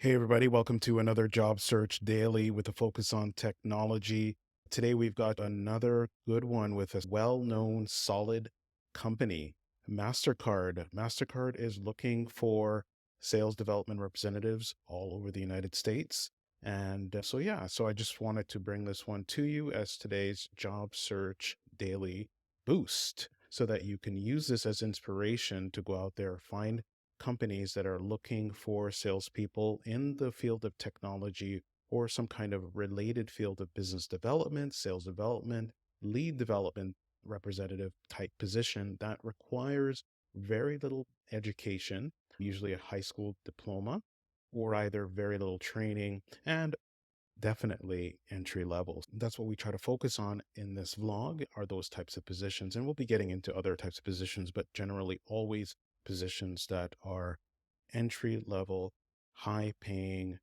Hey, everybody, welcome to another Job Search Daily with a focus on technology. Today, we've got another good one with a well known, solid company, MasterCard. MasterCard is looking for sales development representatives all over the United States. So I just wanted to bring this one to you as today's Job Search Daily boost so that you can use this as inspiration to go out there, find companies that are looking for salespeople in the field of technology or some kind of related field of business development, sales development, lead development representative type position that requires very little education, usually a high school diploma, or either very little training and definitely entry level. That's what we try to focus on in this vlog are those types of positions. And we'll be getting into other types of positions, but generally always positions that are entry level, high paying,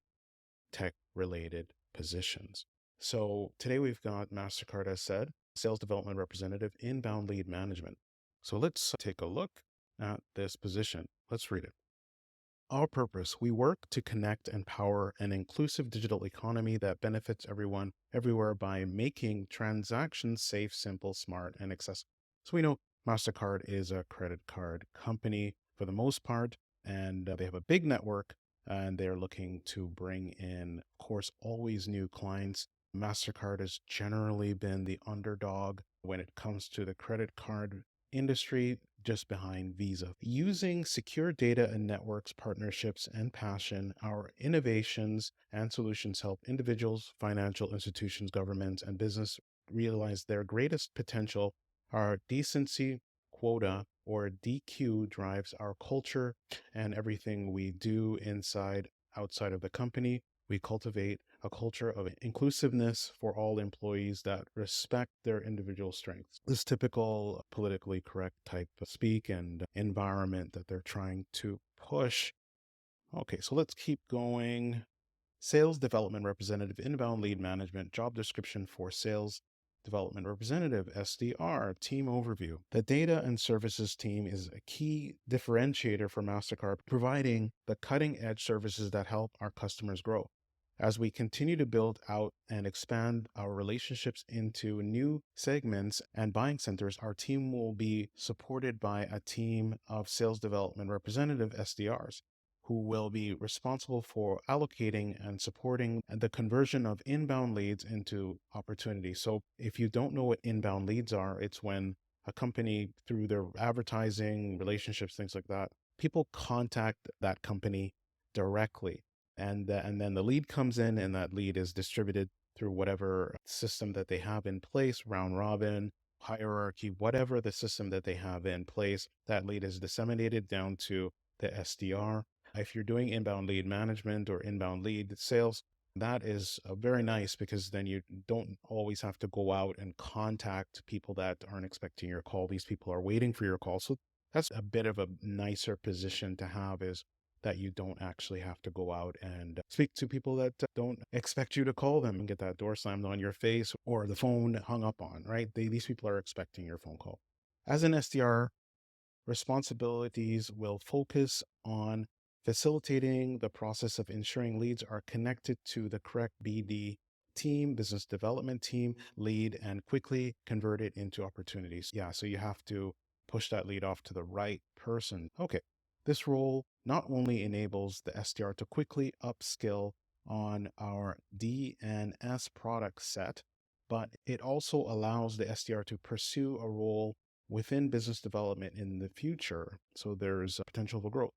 tech related positions. So today we've got MasterCard, as said, sales development representative, inbound lead management. So let's take a look at this position. Let's read it. Our purpose: we work to connect and power an inclusive digital economy that benefits everyone, everywhere by making transactions safe, simple, smart, and accessible. So we know MasterCard is a credit card company for the most part, and they have a big network, and they're looking to bring in, of course, always new clients. MasterCard has generally been the underdog when it comes to the credit card industry, just behind Visa. Using secure data and networks, partnerships, and passion, our innovations and solutions help individuals, financial institutions, governments, and business realize their greatest potential. Our decency quota, or DQ, drives our culture and everything we do outside of the company. We cultivate a culture of inclusiveness for all employees that respect their individual strengths. This typical politically correct type of speak and environment that they're trying to push. Okay, so let's keep going. Sales development representative, inbound lead management, job description for sales development representative, SDR, team overview. The data and services team is a key differentiator for MasterCard, providing the cutting edge services that help our customers grow. As we continue to build out and expand our relationships into new segments and buying centers, our team will be supported by a team of sales development representative, SDRs, who will be responsible for allocating and supporting the conversion of inbound leads into opportunities. So if you don't know what inbound leads are, it's when a company, through their advertising, relationships, things like that, people contact that company directly. And then the lead comes in, and that lead is distributed through whatever system that they have in place, round robin, hierarchy, whatever the system that they have in place. That lead is disseminated down to the SDR. If you're doing inbound lead management or inbound lead sales, that is very nice, because then you don't always have to go out and contact people that aren't expecting your call. These people are waiting for your call. So that's a bit of a nicer position to have, is that you don't actually have to go out and speak to people that don't expect you to call them and get that door slammed on your face or the phone hung up on, right? These people are expecting your phone call. As an SDR, responsibilities will focus on facilitating the process of ensuring leads are connected to the correct BD team, business development team, lead, and quickly convert it into opportunities. Yeah, so you have to push that lead off to the right person. Okay, this role not only enables the SDR to quickly upskill on our DNS product set, but it also allows the SDR to pursue a role within business development in the future. So there's a potential for growth.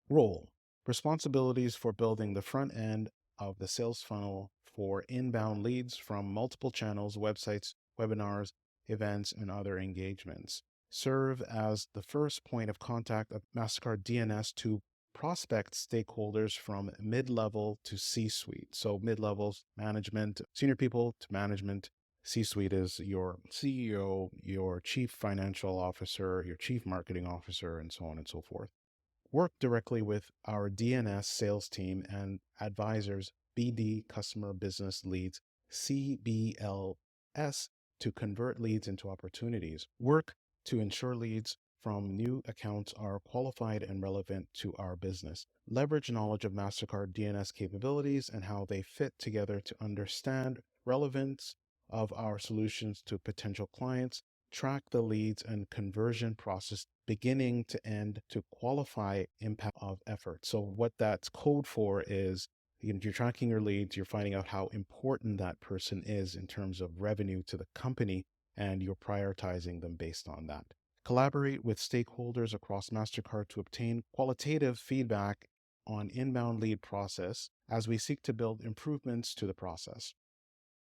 Role: responsibilities for building the front end of the sales funnel for inbound leads from multiple channels, websites, webinars, events, and other engagements. Serve as the first point of contact of MasterCard DNS to prospect stakeholders from mid-level to C-suite. So mid-levels, management, senior people to management. C-suite is your CEO, your chief financial officer, your chief marketing officer, and so on and so forth. Work directly with our DNS sales team and advisors, BD, customer business leads, CBLS, to convert leads into opportunities. Work to ensure leads from new accounts are qualified and relevant to our business. leverage knowledge of MasterCard DNS capabilities and how they fit together to understand relevance of our solutions to potential clients, track the leads and conversion process beginning to end to qualify impact of effort. So what that's code for is you're tracking your leads, you're finding out how important that person is in terms of revenue to the company, and you're prioritizing them based on that. Collaborate with stakeholders across MasterCard to obtain qualitative feedback on inbound lead process as we seek to build improvements to the process.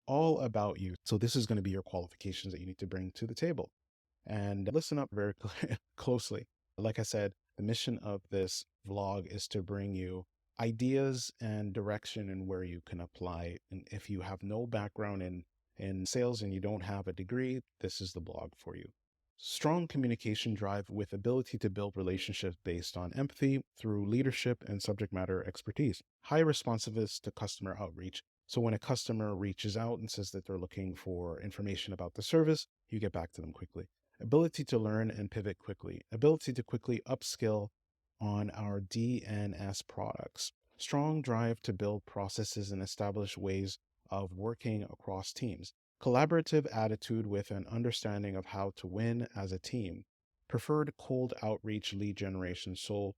All about you. So this is going to be your qualifications that you need to bring to the table. And listen up very closely. Like I said, the mission of this vlog is to bring you ideas and direction and where you can apply. And if you have no background in sales and you don't have a degree, this is the blog for you. Strong communication drive with ability to build relationships based on empathy through leadership and subject matter expertise. High responsiveness to customer outreach. So when a customer reaches out and says that they're looking for information about the service, you get back to them quickly. Ability to learn and pivot quickly. Ability to quickly upskill on our DNS products. Strong drive to build processes and establish ways of working across teams. Collaborative attitude with an understanding of how to win as a team. Preferred cold outreach lead generation. So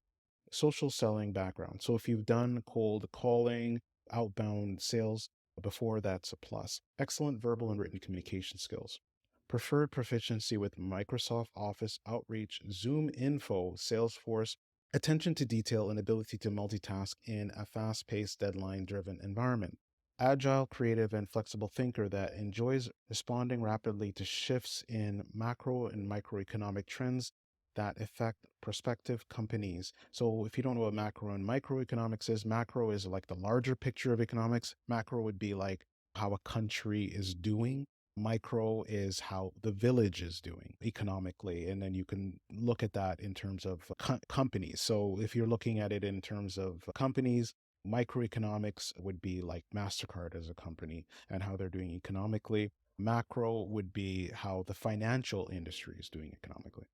social selling background. So if you've done cold calling, outbound sales before, that's a plus. Excellent verbal and written communication skills. Preferred proficiency with Microsoft Office Outreach, ZoomInfo, Salesforce, attention to detail and ability to multitask in a fast-paced, deadline-driven environment. Agile, creative, and flexible thinker that enjoys responding rapidly to shifts in macro and microeconomic trends that affect prospective companies. So if you don't know what macro and microeconomics is, macro is like the larger picture of economics. Macro would be like how a country is doing. Micro is how the village is doing economically. And then you can look at that in terms of companies. So if you're looking at it in terms of companies, microeconomics would be like MasterCard as a company and how they're doing economically. Macro would be how the financial industry is doing economically.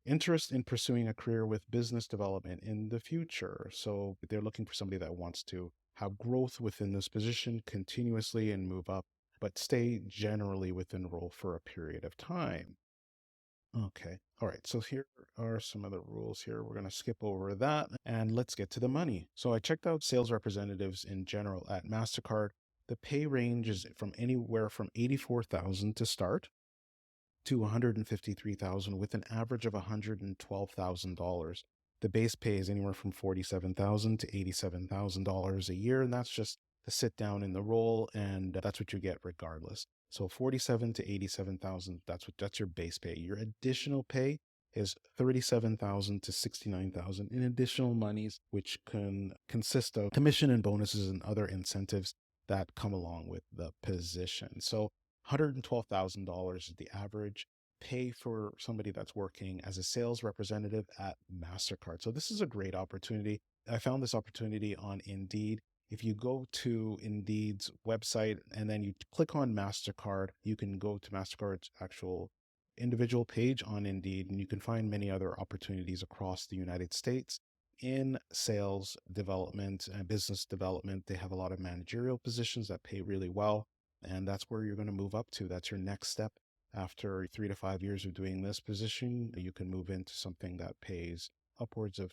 Interest in pursuing a career with business development in the future. So they're looking for somebody that wants to have growth within this position continuously and move up, but stay generally within the role for a period of time. Okay. All right. So here are some other rules here. We're going to skip over that and let's get to the money. So I checked out sales representatives in general at MasterCard. The pay range is from anywhere from 84,000 to start to 153,000 with an average of $112,000. The base pay is anywhere from $47,000 to $87,000 a year, and that's just to sit down in the role, and that's what you get regardless. So 47 to 87,000, that's your base pay. Your additional pay is 37,000 to 69,000 in additional monies, which can consist of commission and bonuses and other incentives that come along with the position. So $112,000 is the average pay for somebody that's working as a sales representative at MasterCard. So this is a great opportunity. I found this opportunity on Indeed. If you go to Indeed's website and then you click on MasterCard, you can go to MasterCard's actual individual page on Indeed, and you can find many other opportunities across the United States in sales development and business development. They have a lot of managerial positions that pay really well. And that's where you're going to move up to. That's your next step. After 3 to 5 years of doing this position, you can move into something that pays upwards of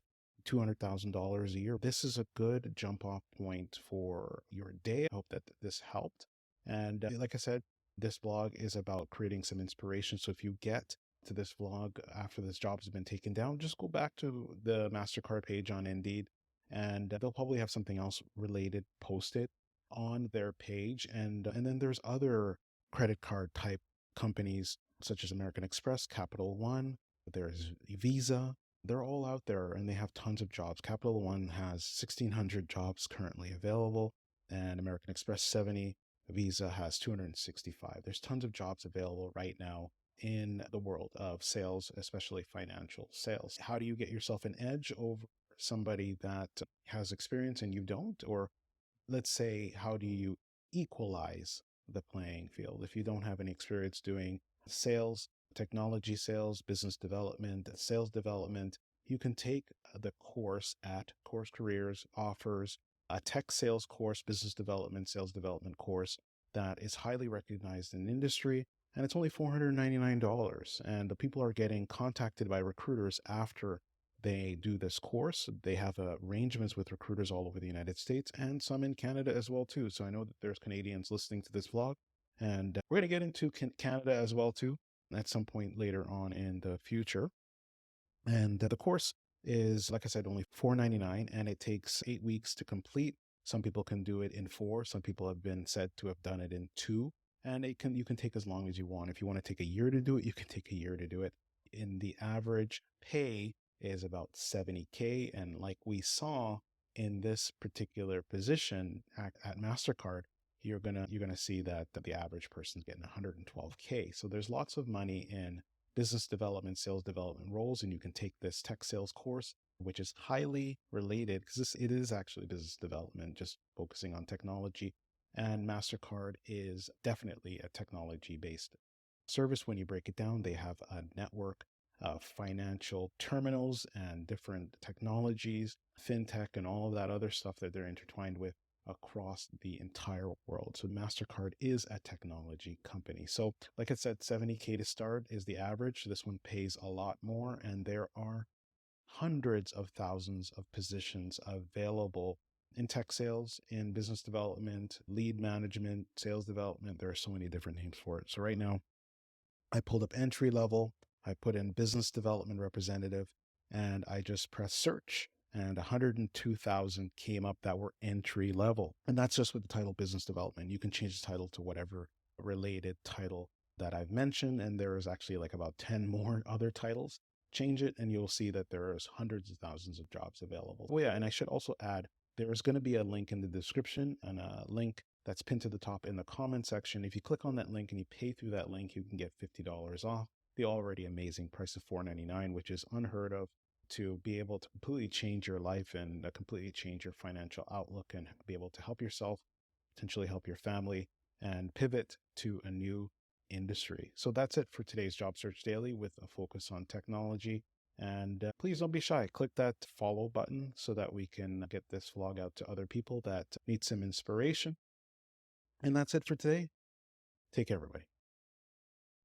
$200,000 a year. This is a good jump off point for your day. I hope that this helped. And like I said, this blog is about creating some inspiration. So if you get to this vlog after this job has been taken down, just go back to the MasterCard page on Indeed, and they'll probably have something else related posted on their page. And then there's other credit card type companies such as American Express, Capital One, there's Visa. They're all out there and they have tons of jobs. Capital One has 1,600 jobs currently available, and American Express 70. Visa has 265. There's tons of jobs available right now in the world of sales, especially financial sales. How do you get yourself an edge over somebody that has experience and you don't? Or let's say, how do you equalize the playing field? If you don't have any experience doing sales, technology sales, business development, sales development, you can take the course at Course Careers offers a tech sales course, business development, sales development course that is highly recognized in industry. And it's only $499. And the people are getting contacted by recruiters after they do this course. They have arrangements with recruiters all over the United States and some in Canada as well too. So I know that there's Canadians listening to this vlog, and we're going to get into Canada as well too at some point later on in the future. And the course is, like I said, only $499, and it takes 8 weeks to complete. Some people can do it in 4. Some people have been said to have done it in 2. And you can take as long as you want. If you want to take a year to do it, you can take a year to do it. In the average pay is about $70K. And like we saw in this particular position at MasterCard, you're gonna see that the average person's getting $112K. So there's lots of money in business development, sales development roles, and you can take this tech sales course, which is highly related because it is actually business development, just focusing on technology. And MasterCard is definitely a technology-based service. When you break it down, they have a network of financial terminals and different technologies, fintech, and all of that other stuff that they're intertwined with across the entire world. So MasterCard is a technology company. So like I said, $70K to start is the average. This one pays a lot more, and there are hundreds of thousands of positions available in tech sales, in business development, lead management, sales development. There are so many different names for it. So right now I pulled up entry level, I put in business development representative, and I just pressed search, and 102,000 came up that were entry level. And that's just with the title business development. You can change the title to whatever related title that I've mentioned. And there is actually like about 10 more other titles. Change it and you'll see that there is hundreds of thousands of jobs available. Oh yeah, and I should also add, there is going to be a link in the description and a link that's pinned to the top in the comment section. If you click on that link and you pay through that link, you can get $50 off the already amazing price of $499, which is unheard of, to be able to completely change your life and completely change your financial outlook and be able to help yourself, potentially help your family, and pivot to a new industry. So that's it for today's Job Search Daily with a focus on technology. And please don't be shy. Click that follow button so that we can get this vlog out to other people that need some inspiration. And that's it for today. Take care, everybody.